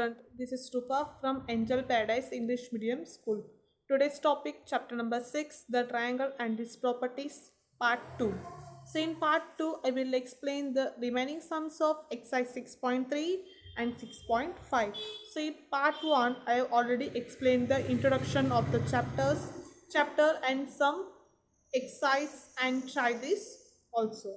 student. This is Rupa from Angel Paradise English Medium School. Today's topic, chapter number 6, the triangle and its properties, part 2. So in part 2, I will explain the remaining sums of exercise 6.3 and 6.5. So in part 1, I have already explained the introduction of the chapter and some exercise, and try this also.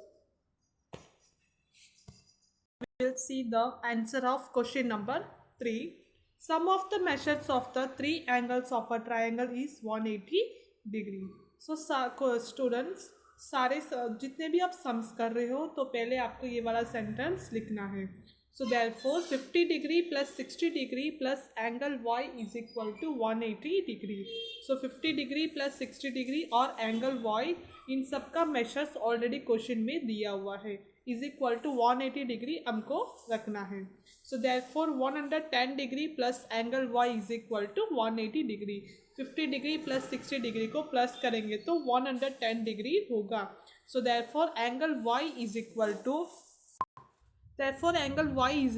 We'll see the answer of question number 3. Sum of the measures of the three angles of a triangle is 180 degree. So students, सारे जितने भी आप sums कर रहे हो तो पहले आपको ये वाला सेंटेंस लिखना है. So therefore 50 degree plus 60 degree plus angle y is equal to 180 degree. So 50 degree plus 60 degree और angle y इन सब का मेजर्स ऑलरेडी क्वेश्चन में दिया हुआ है. इज इक्वल टू 180 डिग्री हमको रखना है. So therefore 110 degree plus angle y is equal to 180 degree. 50 degree plus 60 degree को प्लस करेंगे तो 110 डिग्री होगा. So therefore angle y is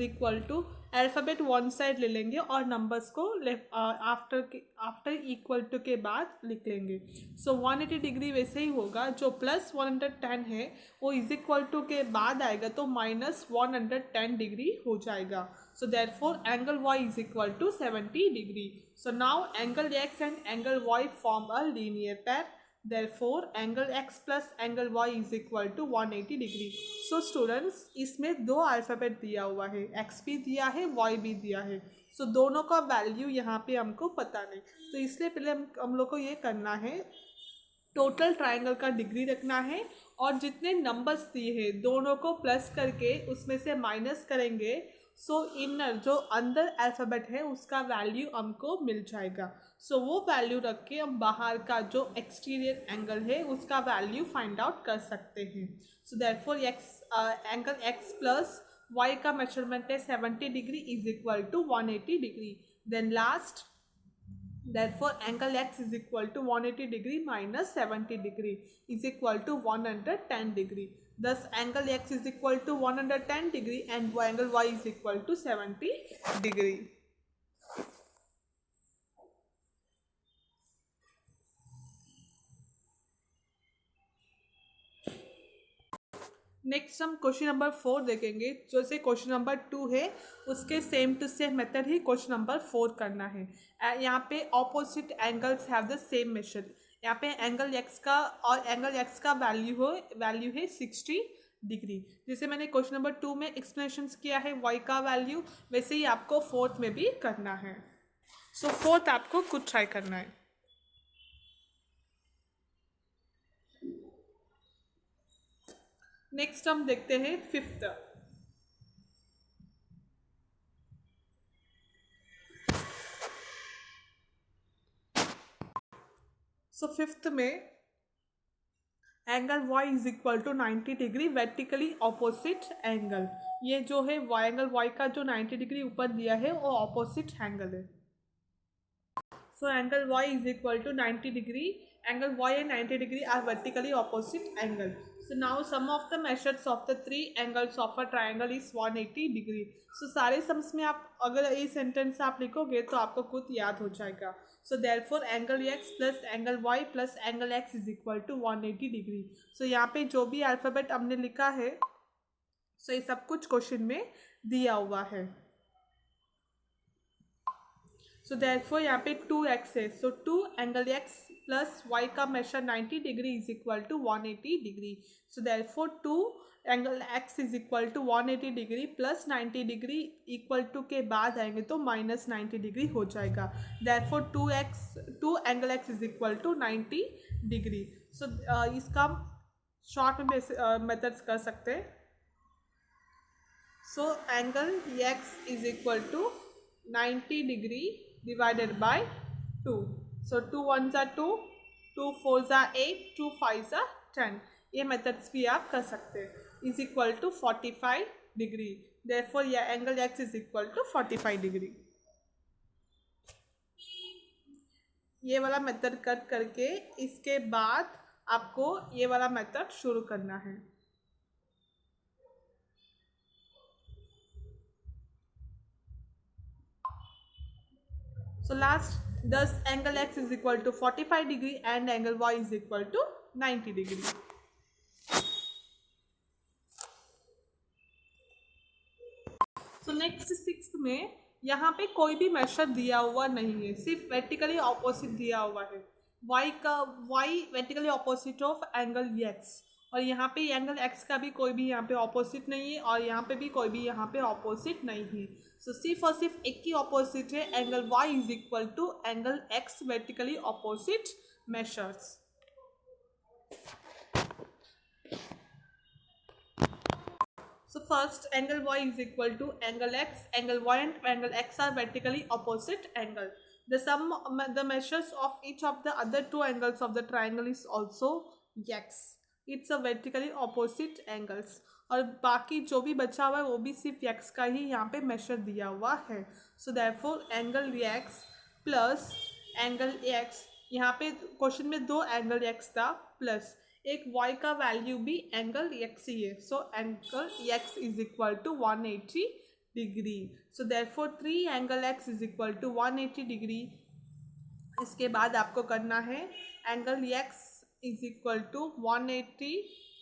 equal to alphabet one side ले लेंगे और नंबर्स को आफ्टर इक्वल टू के बाद लिख लेंगे. सो 180 डिग्री वैसे ही होगा. जो प्लस 110 है वो इज इक्वल टू के बाद आएगा तो माइनस 110 डिग्री हो जाएगा. So therefore angle y is equal to 70 degree. So now angle x and angle y form a linear pair. Therefore angle x plus angle y is equal to 180 degree. So students, इसमें दो alphabet दिया हुआ है, x भी दिया है y भी दिया है. सो दोनों का वैल्यू यहाँ पे हमको पता नहीं, तो इसलिए पहले हम लोग को ये करना है, टोटल ट्राइंगल का डिग्री रखना है और जितने नंबर्स दिए हैं दोनों को प्लस करके उसमें से माइनस करेंगे. सो इनर जो अंदर अल्फ़ाबेट है उसका वैल्यू हमको मिल जाएगा. सो वो वैल्यू रख के हम बाहर का जो एक्सटीरियर एंगल है उसका वैल्यू फाइंड आउट कर सकते हैं. So therefore angle x plus y का मेजरमेंट है 70 degree is equal to 180 degree. Then last, therefore angle x is equal to 180 degree minus 70 degree is equal to 110 degree. Thus angle x is equal to 110 degree and angle y is equal to 70 degree. Next हम question number 4 देखेंगे. जैसे question number 2 है उसके same to same method ही question number 4 करना है. यहाँ पे opposite angles have the same method. यहाँ पे एंगल एक्स का और एंगल एक्स का वैल्यू है 60 डिग्री. जैसे मैंने क्वेश्चन नंबर 2 में एक्सप्लेनेशंस किया है वाई का वैल्यू, वैसे ही आपको फोर्थ में भी करना है. सो फोर्थ आपको खुद ट्राई करना है. नेक्स्ट हम देखते हैं फिफ्थ. सो फिफ्थ में angle y is equal to 90 degree vertically opposite angle. ये जो है एंगल y का जो 90 डिग्री ऊपर दिया है वो ऑपोजिट एंगल है. So angle y is equal to 90 degree. Angle y and 90 degree are vertically opposite angle. So now sum of the measures of the three angles of a triangle is 180 degree. So सारे sums में आप अगर ये sentence आप लिखोगे तो आपको खुद याद हो जाएगा. So therefore angle x plus angle y plus angle x is equal to 180 degree. So यहाँ पे जो भी अल्फ़ाबेट हमने लिखा है so ये सब कुछ क्वेश्चन में दिया हुआ है. सो देयरफॉर यहाँ पे 2x है. So 2 angle x plus y का measure 90 degree is equal to 180 degree. So therefore 2 angle x is equal to 180 degree plus 90 degree equal to के बाद आएंगे तो माइनस 90 डिग्री हो जाएगा. Therefore 2 angle x is equal to 90 degree. So इसका short में methods कर सकते हैं. So angle x is equal to 90 degree divided by 2. So 2 1s are 2, 2 4s are 8, 2 5s are 10. ये मेथड्स भी आप कर सकते हैं. Is equal to 45 degree. Therefore यह angle x is equal to 45 degree. ये वाला मेथड कट करके इसके बाद आपको ये वाला मेथड शुरू करना है. So last, thus angle x is equal to 45 degree and angle y is equal to 90 degree. So next sixth में यहाँ पे कोई भी मेशर दिया हुआ नहीं है, सिर्फ वर्टिकली ऑपोजिट दिया हुआ है। y का y vertically opposite of angle x, और यहाँ पे एंगल x का भी कोई भी यहाँ पे ऑपोजिट नहीं है और यहाँ पे भी कोई भी यहाँ पे ऑपोजिट नहीं है। सो सिर्फ और सिर्फ एक ही ऑपोजिट है, angle y is equal to angle x vertically opposite measures. So first, angle y is equal to angle x. Angle y and angle x are vertically opposite angle. The measures of each of the other two angles of the triangle is also x. It's a vertically opposite angles. और बाकी जो भी बचा हुआ है वो भी सिर्फ x का ही यहाँ पे मेशर दिया हुआ है। So therefore angle x plus angle x, यहाँ पे क्वेश्चन में दो एंगल x था प्लस एक y का वैल्यू भी एंगल x ही है। So angle x is equal to 180 degree. So therefore 3 angle x is equal to 180 degree. इसके बाद आपको करना है angle x is equal to 180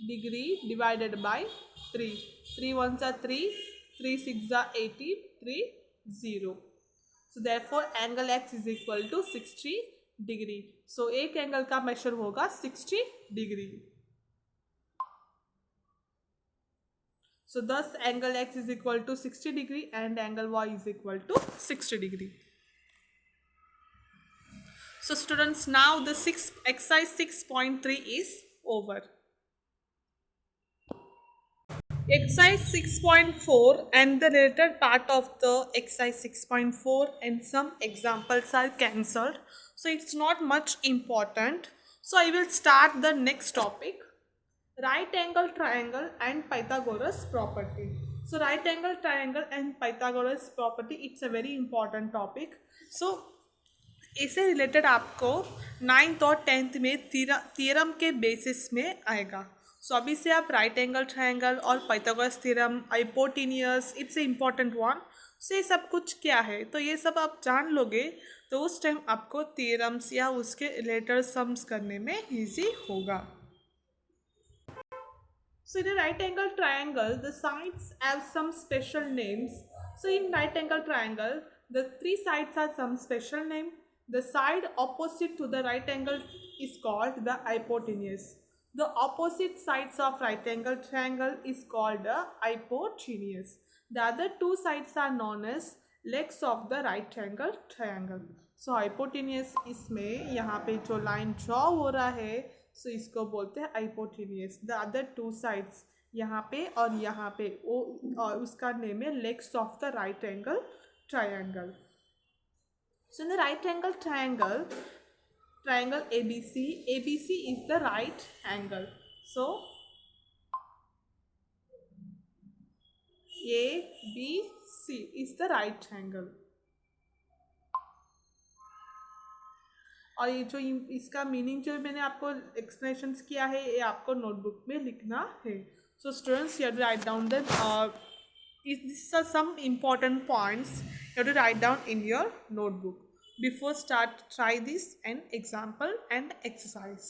degree divided by 3। 3 1 जा 3, 3 6 जा 80, 3 0। So therefore angle x is equal to 60 degree. So एक angle का measure होगा 60 degree. So thus angle x is equal to 60 degree and angle y is equal to 60 degree. So students, now the exercise 6.3 is over. Exercise 6.4 and the related part of the exercise 6.4 and some examples are cancelled. So it's not much important. So I will start the next topic, right angle triangle and Pythagoras property. So right angle triangle and Pythagoras property, it's a very important topic. So इससे related आपको 9th और 10th में theorem के basis में आएगा। सो अभी से आप राइट एंगल ट्रायंगल और Pythagoras theorem, hypotenuse, it's a important one. So ये सब कुछ क्या है तो ये सब आप जान लोगे तो उस टाइम आपको थ्योरम्स या उसके रिलेटेड सम्स करने में इजी होगा। So in a right angle triangle, the sides have some special names. So in right angle triangle, the three sides have some special name. The side opposite to the right angle is called the hypotenuse. The opposite sides of right angle triangle is called the hypotenuse. The other two sides are known as legs of the right angle triangle. So hypotenuse इसमें यहाँ पे जो line draw हो रहा है सो इसको बोलते हैं hypotenuse. The other two sides यहाँ पे और यहाँ पे वो उसका नेम है legs of the right angle triangle. So in the right angle triangle, triangle ABC is the right angle. So ABC is the right angle. और ये जो इसका मीनिंग जो मैंने आपको एक्सप्लेनेशंस किया है ये आपको नोटबुक में लिखना है। So students, you have to write down the this are some important points you have to write down in your notebook before start try this and example and exercise.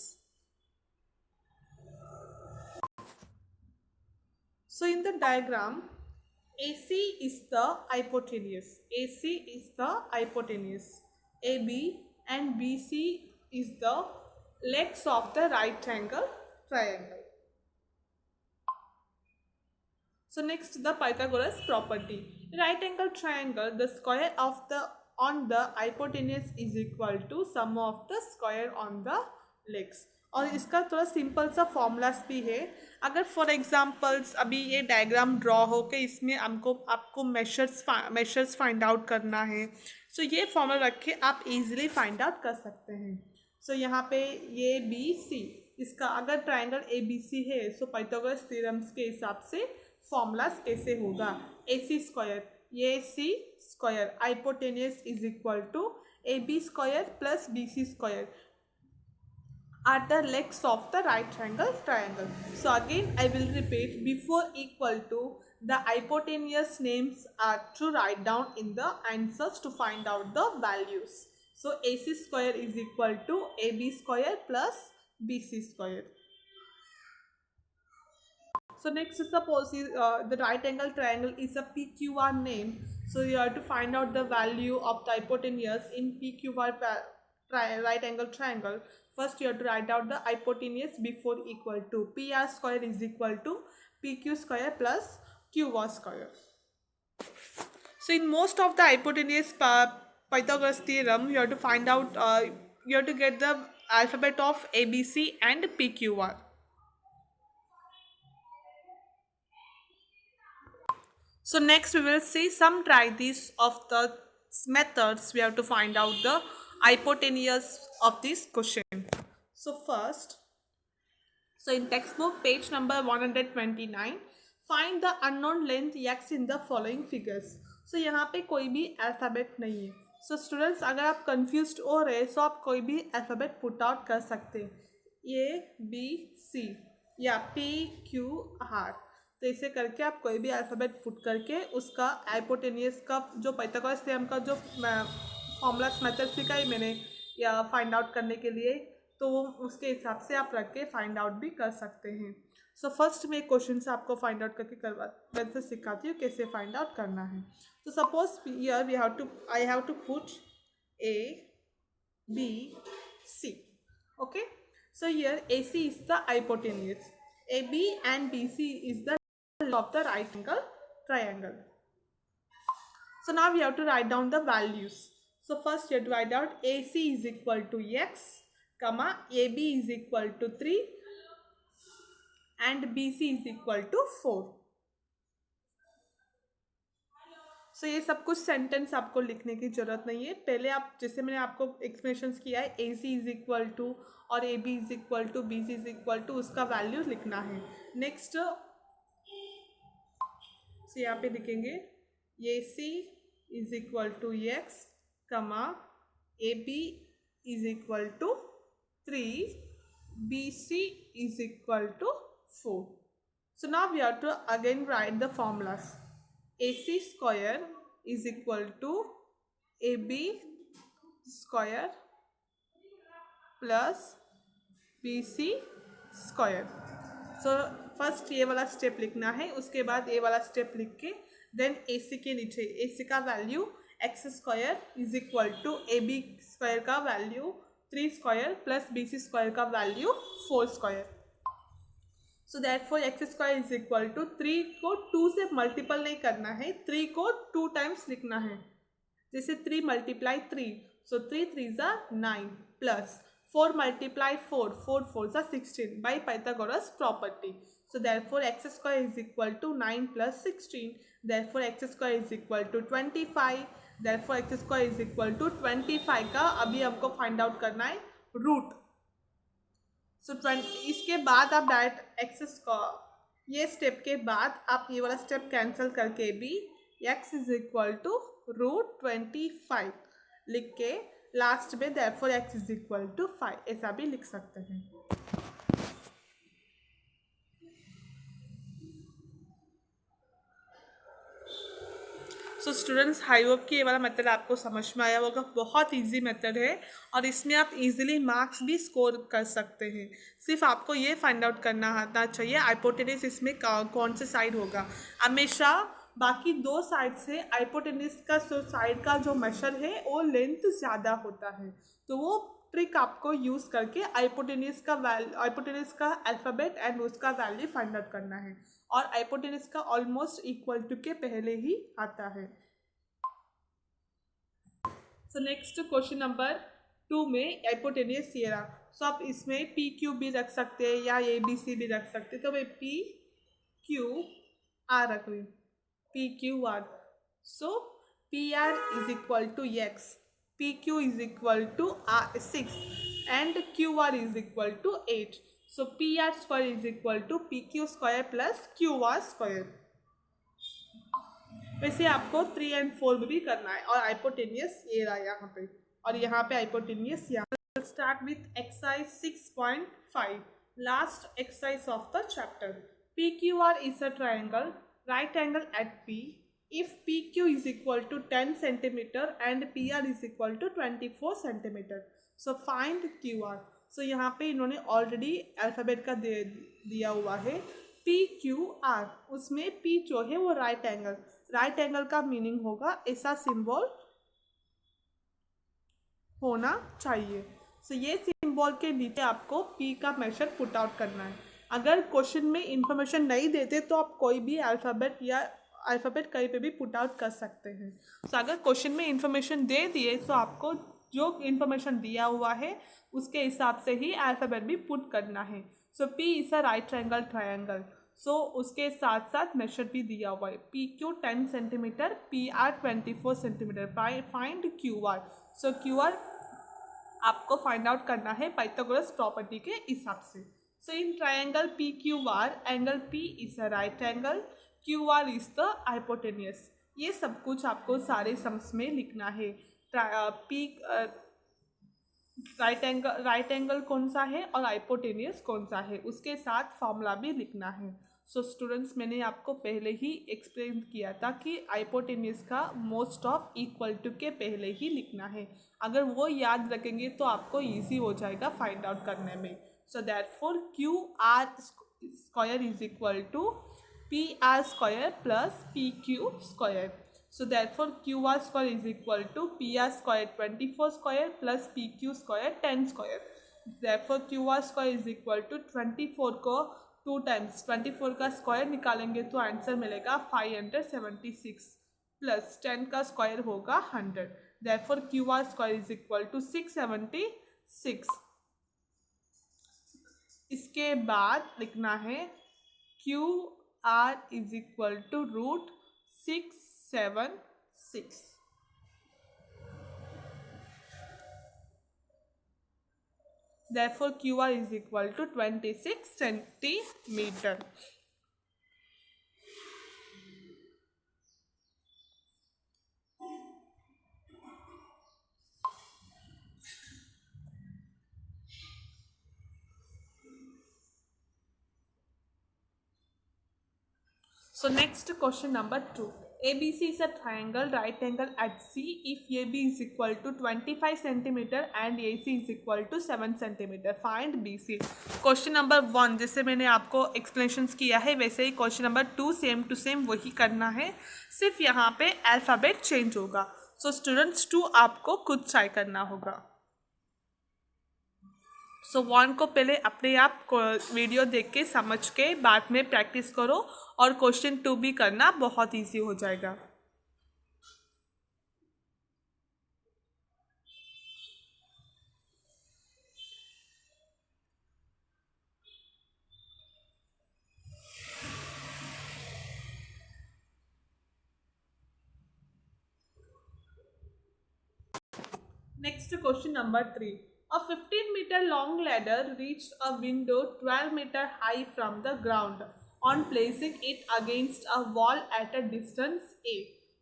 So in the diagram AC is the hypotenuse. AC is the hypotenuse. AB and BC is the legs of the right angle triangle. So next, the Pythagoras property. Right angle triangle, the square of the on the hypotenuse is equal to sum of the square on the legs. और इसका थोड़ा simple सा formulas भी है। अगर for examples अभी ये diagram draw हो के इसमें आपको मेशर्स फाइंड आउट करना है, सो ये फॉर्मूला रख के आप इजीली फाइंड आउट कर सकते हैं। सो यहाँ पे ये BC, इसका अगर ट्रायंगल ABC है सो पाइथागोरस थ्योरम्स के हिसाब से फॉर्मूलास कैसे होगा, AC स्क्वायर, ये C square, hypotenuse is equal to AB square plus BC square. are the legs of the right triangle. So again I will repeat, before equal to, the hypotenuse names are to write down in the answers to find out the values. So AC square is equal to AB square plus BC square. So next, suppose the right angle triangle is a PQR name. So you have to find out the value of the hypotenuse in PQR right angle triangle. First you have to write out the hypotenuse before equal to. PR square is equal to PQ square plus QR square. So in most of the hypotenuse Pythagoras theorem, you have to find out, you have to get the alphabet of ABC and PQR. So next we will see some trithees of the methods we have to find out the hypotenuse of this question. So first, so in textbook page number 129, find the unknown length x in the following figures. So यहाँ पे कोई भी alphabet नहीं है. So students, अगर आप confused हो रहे so आप कोई भी अल्फ़ाबेट पुट आउट कर सकते हैं. A B C या PQR. तो इसे करके आप कोई भी अल्फ़ाबेट पुट करके उसका हाइपोटेनियस का जो पाइथागोरस थ्योरम का जो फॉर्मूलास मेथड सिखा है मैंने या फाइंड आउट करने के लिए, तो वो उसके हिसाब से आप रख के फाइंड आउट भी कर सकते हैं. सो फर्स्ट मैं क्वेश्चन से आपको फाइंड आउट करके वैसे सिखाती हूँ कैसे फाइंड आउट करना है. तो suppose here we have to I have to put ABC. Okay, so here AC is the hypotenuse, AB and BC is the of the right angle triangle. So now we have to write down the values. So first you have to write out AC is equal to x, comma AB is equal to 3 and BC is equal to 4. So ये सब कुछ sentence आपको लिखने की जरूरत नहीं है. पहले आप, जैसे मैंने आपको एक्सप्लेनेशंस किया है, AC इज इक्वल टू और AB is equal to BC is equal to, उसका वैल्यू लिखना है. नेक्स्ट तो यहाँ पे लिखेंगे AC is equal to x, comma AB is equal to 3, BC is equal to 4. So now we have to again write the formulas. AC square is equal to AB square plus BC square. So first ये वाला step लिखना है, उसके बाद ये वाला step लिख के देन AC के नीचे AC का value x square is equal to AB square का value 3 square plus BC square का value 4 square. So therefore x square is equal to 3 को 2 से मल्टीपल नहीं करना है, 3 को 2 टाइम्स लिखना है. जैसे 3 मल्टीप्लाई 3, सो 3 3 ज़ा 9 plus 4 multiply 4, 4 4 are 16 by Pythagoras property. So therefore x square is equal to 9 plus 16. Therefore x square is equal to 25. Therefore x square is equal to 25 का अभी हमको फाइंड आउट करना है रूट. सो इसके बाद आप डायरेक्ट x स्क्वायर, ये step के बाद आप ये वाला स्टेप कैंसिल करके भी x is equal to root 25 लिख के लास्ट में therefore x is equal to 5 ऐसा भी लिख सकते हैं. सो स्टूडेंट्स, आई होप कि ये वाला मेथड आपको समझ में आया होगा. बहुत इजी मेथड है और इसमें आप इजीली मार्क्स भी स्कोर कर सकते हैं. सिर्फ आपको ये फाइंड आउट करना आना चाहिए हाइपोटेनस इसमें कौन से साइड होगा. हमेशा बाकी दो साइड से हाइपोटेनस का साइड का जो मेशर है वो लेंथ ज़्यादा होता है, तो वो ट्रिक आपको यूज़ करके हाइपोटेनस का अल्फ़ाबेट एंड उसका वैल्यू फाइंड आउट करना है. और हाइपोटेनस का ऑलमोस्ट इक्वल टू के पहले ही आता है. सो नेक्स्ट क्वेश्चन नंबर 2 में हाइपोटेनस ये रहा. सो आप इसमें PQ भी रख सकते हैं या ABC भी रख सकते हैं. तो मैं PQR रख रही हूँ, PQR. So PR is equal to x, PQ is equal to 6 and QR is equal to 8. So PR square is equal to PQ square plus QR square. वैसे आपको 3 and 4 भी करना है. और हाइपोटेनियस ये रहा यहाँ पे और यहाँ पे हाइपोटेनियस यहाँ Start with exercise 6.5, last exercise of the chapter. PQR is a triangle, right angle at P. If PQ is equal to 10 centimeter and PR is equal to 24 centimeter. So find QR. So यहाँ पे इन्होंने already alphabet का दिया हुआ है PQR. उसमें P जो है वो राइट एंगल का मीनिंग होगा ऐसा सिंबल होना चाहिए. सो ये सिंबल के नीचे आपको P का मेजर पुट आउट करना है. अगर क्वेश्चन में इंफॉर्मेशन नहीं देते तो आप कोई भी अल्फ़ाबेट कहीं पे भी पुट आउट कर सकते हैं. सो अगर क्वेश्चन में इंफॉर्मेशन दे दिए तो आपको जो इंफॉर्मेशन दिया हुआ है उसके हिसाब से ही अल्फ़ाबेट भी पुट करना है. So P is a right angle triangle. So उसके साथ साथ मेजर भी दिया हुआ है. PQ 10 centimetre, PR 24 centimetre. Find QR. So QR आपको फाइंड आउट करना है पाइथागोरस प्रॉपर्टी के हिसाब से. So in triangle PQR, angle P is a right angle, QR is the hypotenuse. ये सब कुछ आपको सारे सम्स में लिखना है. राइट एंगल कौन सा है और हाइपोटेन्यूस कौन सा है, उसके साथ फॉर्मूला भी लिखना है. सो स्टूडेंट्स, मैंने आपको पहले ही एक्सप्लेन किया था कि हाइपोटेन्यूस का मोस्ट ऑफ इक्वल टू के पहले ही लिखना है. अगर वो याद रखेंगे तो आपको इजी हो जाएगा फाइंड आउट करने में. So therefore QR square is equal to PR square plus PQ square. So therefore QR square is equal to PR square 24 square plus PQ square 10 square. Therefore QR square is equal to 24 को 2 times 24 का square निकालेंगे तो answer मिलेगा 576 plus 10 का square होगा 100. Therefore QR square is equal to 676. इसके बाद लिखना है QR is equal to root 676. Therefore QR is equal to 26 centimeter. So next question number 2. ABC is a triangle, right angle at C if AB is equal to 25 centimeter and AC is equal to 7 centimeter. Find BC. Question number 1 जैसे मैंने आपको explanations किया है वैसे ही question number 2 same to same वही करना है, सिर्फ यहाँ पे अल्फ़ाबेट चेंज होगा. सो स्टूडेंट्स 2 आपको खुद ट्राई करना होगा. सो 1 को पहले अपने आप वीडियो देख के समझ के बाद में प्रैक्टिस करो और क्वेश्चन 2 भी करना बहुत इजी हो जाएगा. Next question number 3. A 15-meter long ladder reached a window 12-meter high from the ground on placing it against a wall at a distance A.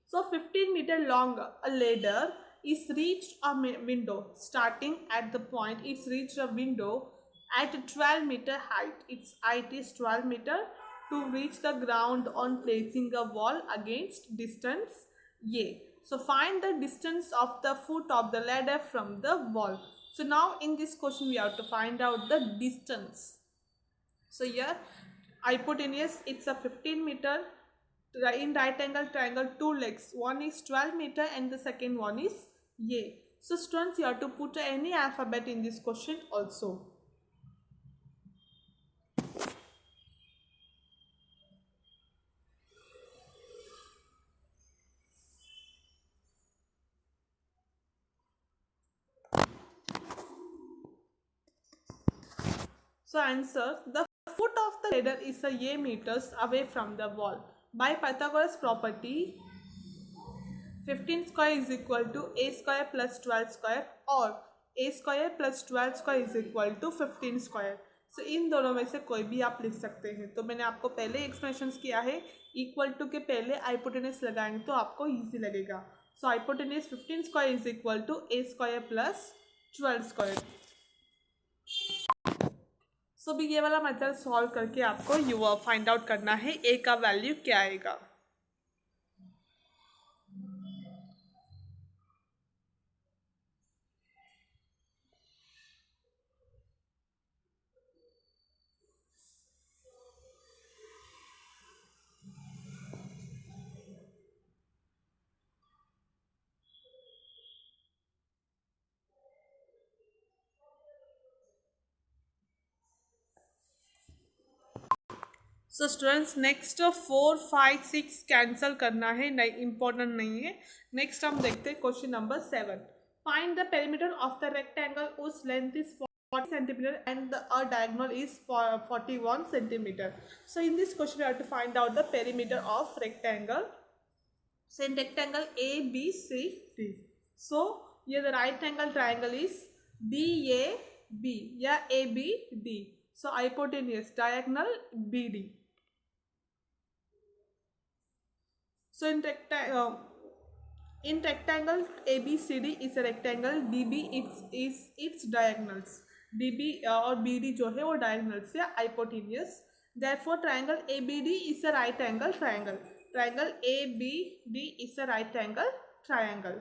So 15-meter long a ladder is reached a window. Starting at the point it's reached a window at 12-meter height. Its height is 12 meter to reach the ground on placing a wall against distance A. So find the distance of the foot of the ladder from the wall. So now in this question we have to find out the distance. So here hypotenuse, it's a 15 meter. In right angle triangle, 2 legs. One is 12 meter and the second one is A. So students, you have to put any alphabet in this question also. So answer, the foot of the ladder is a A meters away from the wall. By Pythagoras property, 15 square is equal to A square plus 12 square or A square plus 12 square is equal to 15 square. So इन दोनों में से कोई भी आप लिख सकते हैं. तो मैंने आपको पहले एक्सप्लेनेशन किया है, इक्वल टू के पहले हाइपोटेन्यूस लगाएंगे तो आपको इजी लगेगा. So hypotenuse 15 square is equal to A square plus 12 square. So भी ये वाला मेथड सॉल्व करके आपको यू फाइंड आउट करना है ए का वैल्यू क्या आएगा. सो स्टूडेंट्स नेक्स्ट 4, 5, 6 कैंसल करना है, नहीं इम्पोर्टेंट नहीं है. नेक्स्ट हम देखते हैं question number 7. Find the perimeter of the rectangle उस length is 40 centimeter and the diagonal is 41 centimeter. So in this question we have to find out the perimeter of rectangle. So in rectangle A B C D. So here the right angle triangle is DAB या ABD. So hypotenuse diagonal BD. So in rectangle ABCD is a rectangle. DB its diagonals. DB और BD जो है वो diagonals है hypotenuse. Therefore triangle ABD is a right angle triangle. Triangle ABD is a right angle triangle.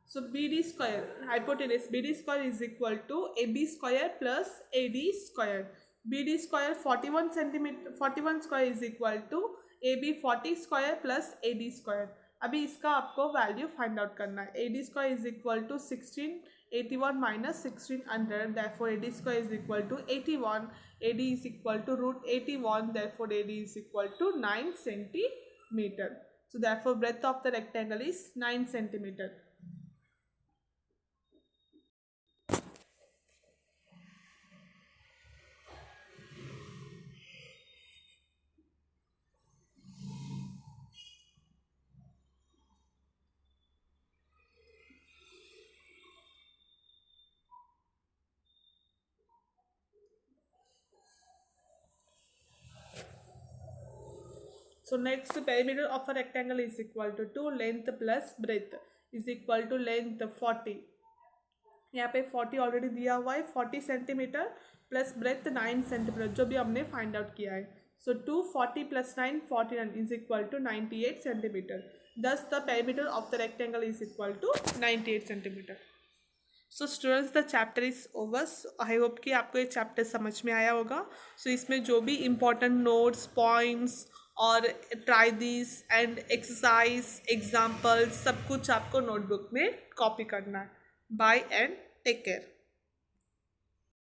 So BD square hypotenuse BD square is equal to AB square plus AD square. BD square 41 centimeter 41 square is equal to AB 40 square plus AD square. अभी इसका आपको value find out करना है. AD square is equal to 1681 minus 1600. Therefore AD square is equal to 81. AD is equal to root 81. Therefore AD is equal to 9 centimetre. So therefore breadth of the rectangle is 9 centimetre. So next perimeter of a rectangle is equal to 2 length plus breadth is equal to length 40. यहाँ पे 40 already दिया हुआ है 40 centimetre plus breadth 9 centimetre जो भी हमने find out किया है. So 240 plus 9 49 is equal to 98 centimetre. Thus the perimeter of the rectangle is equal to 98 centimetre. So students the chapter is over. I hope कि आपको ये चैप्टर समझ में आया होगा. सो इसमें जो भी इम्पोर्टेंट नोट्स पॉइंट्स और try this and exercise example सब कुछ आपको नोटबुक में कॉपी करना है. Bye and take care.